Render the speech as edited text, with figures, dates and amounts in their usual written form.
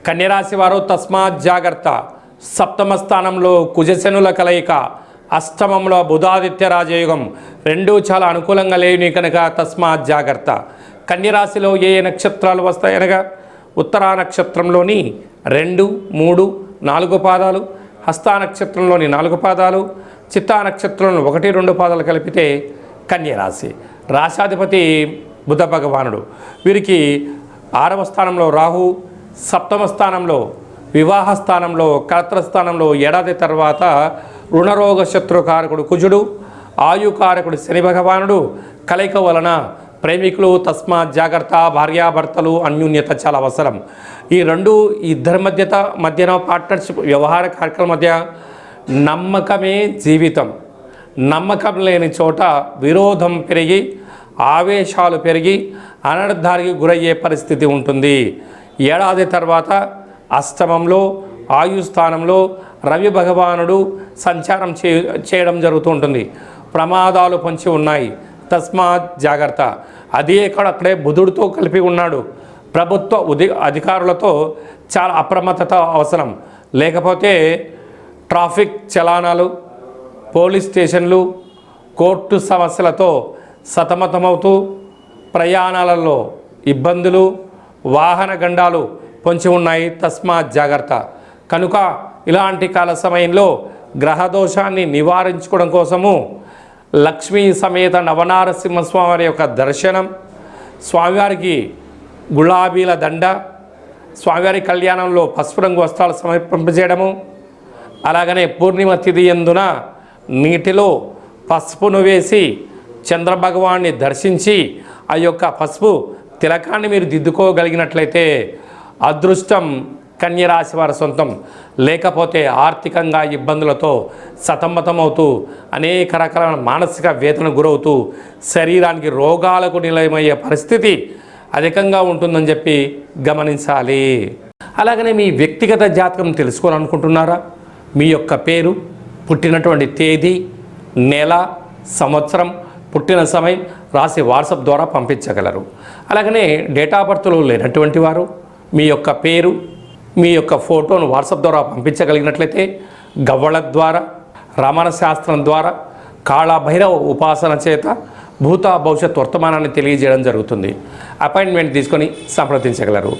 కన్యరాశి వారు తస్మాత్ జాగ్రత్త. సప్తమ స్థానంలో కుజశనుల కలయిక, అష్టమంలో బుధాదిత్య రాజయోగం, రెండూ చాలా అనుకూలంగా లేని కనుక తస్మాత్ జాగ్రత్త. కన్యరాశిలో ఏ నక్షత్రాలు వస్తాయనగా ఉత్తరా నక్షత్రంలోని 2, 3, 4 పాదాలు, హస్తా నక్షత్రంలోని 4 పాదాలు, చిత్తా నక్షత్రంలో 1, 2 పాదాలు కలిపితే కన్యరాశి. రాశాధిపతి బుధ భగవానుడు. వీరికి 6వ స్థానంలో రాహు, సప్తమ స్థానంలో వివాహ స్థానంలో కలత్ర స్థానంలో ఏడాది తర్వాత రుణరోగ శత్రుకారకుడు కుజుడు, ఆయుకారకుడు శని భగవానుడు కలయిక వలన ప్రేమికులు తస్మాత్ జాగ్రత్త. భార్యాభర్తలు అన్యోన్యత చాలా అవసరం. ఈ ఇద్దరి మధ్యన పార్ట్నర్షిప్ వ్యవహార కార్యక్రమం మధ్య నమ్మకమే జీవితం. నమ్మకం లేని చోట విరోధం పెరిగి ఆవేశాలు పెరిగి అనర్థానికి గురయ్యే పరిస్థితి ఉంటుంది. ఏడాది తర్వాత అష్టమంలో ఆయుస్థానంలో రవి భగవానుడు సంచారం చేయడం జరుగుతూ ఉంటుంది. ప్రమాదాలు పొంచి ఉన్నాయి, తస్మాత్ జాగ్రత్త. అదే అక్కడే బుధుడితో కలిపి ఉన్నాడు. ప్రభుత్వ అధికారులతో చాలా అప్రమత్తత అవసరం. లేకపోతే ట్రాఫిక్ చలానాలు, పోలీస్ స్టేషన్లు, కోర్టు సమస్యలతో సతమతమవుతూ ప్రయాణాలలో ఇబ్బందులు, వాహన గండాలు పొంచి ఉన్నాయి, తస్మాత్ జాగ్రత్త. కనుక ఇలాంటి కాల సమయంలో గ్రహదోషాన్ని నివారించుకోవడం కోసము లక్ష్మీ సమేత నవనారసింహస్వామి యొక్క దర్శనం, స్వామివారికి గులాబీల దండ, స్వామివారి కళ్యాణంలో పసుపు రంగు వస్త్రాలు సమర్పింపజేయడము, అలాగనే పూర్ణిమ తిథి యందున నీటిలో పసుపును వేసి చంద్రభగవాన్ని దర్శించి ఆ యొక్క పసుపు తిలకాన్ని మీరు దిద్దుకోగలిగినట్లయితే అదృష్టం కన్యరాశి వారి సొంతం. లేకపోతే ఆర్థికంగా ఇబ్బందులతో సతమతమవుతూ అనేక రకాల మానసిక వేదన గురవుతూ శరీరానికి రోగాలకు నిలయమయ్యే పరిస్థితి అధికంగా ఉంటుందని చెప్పి గమనించాలి. అలాగనే మీ వ్యక్తిగత జాతకం తెలుసుకోవాలనుకుంటున్నారా? మీ యొక్క పేరు, పుట్టినటువంటి తేదీ, నెల, సంవత్సరం, పుట్టిన సమయం రాసి వాట్సాప్ ద్వారా పంపించగలరు. అలాగనే డేట్ ఆఫ్ బర్త్లో లేనటువంటి వారు మీ యొక్క పేరు, మీ యొక్క ఫోటోను వాట్సాప్ ద్వారా పంపించగలిగినట్లయితే గవ్వళ ద్వారా, రమణ శాస్త్రం ద్వారా, కాళభైరవ ఉపాసన చేత భూత భవిష్యత్ వర్తమానాన్ని తెలియజేయడం జరుగుతుంది. అపాయింట్మెంట్ తీసుకొని సంప్రదించగలరు.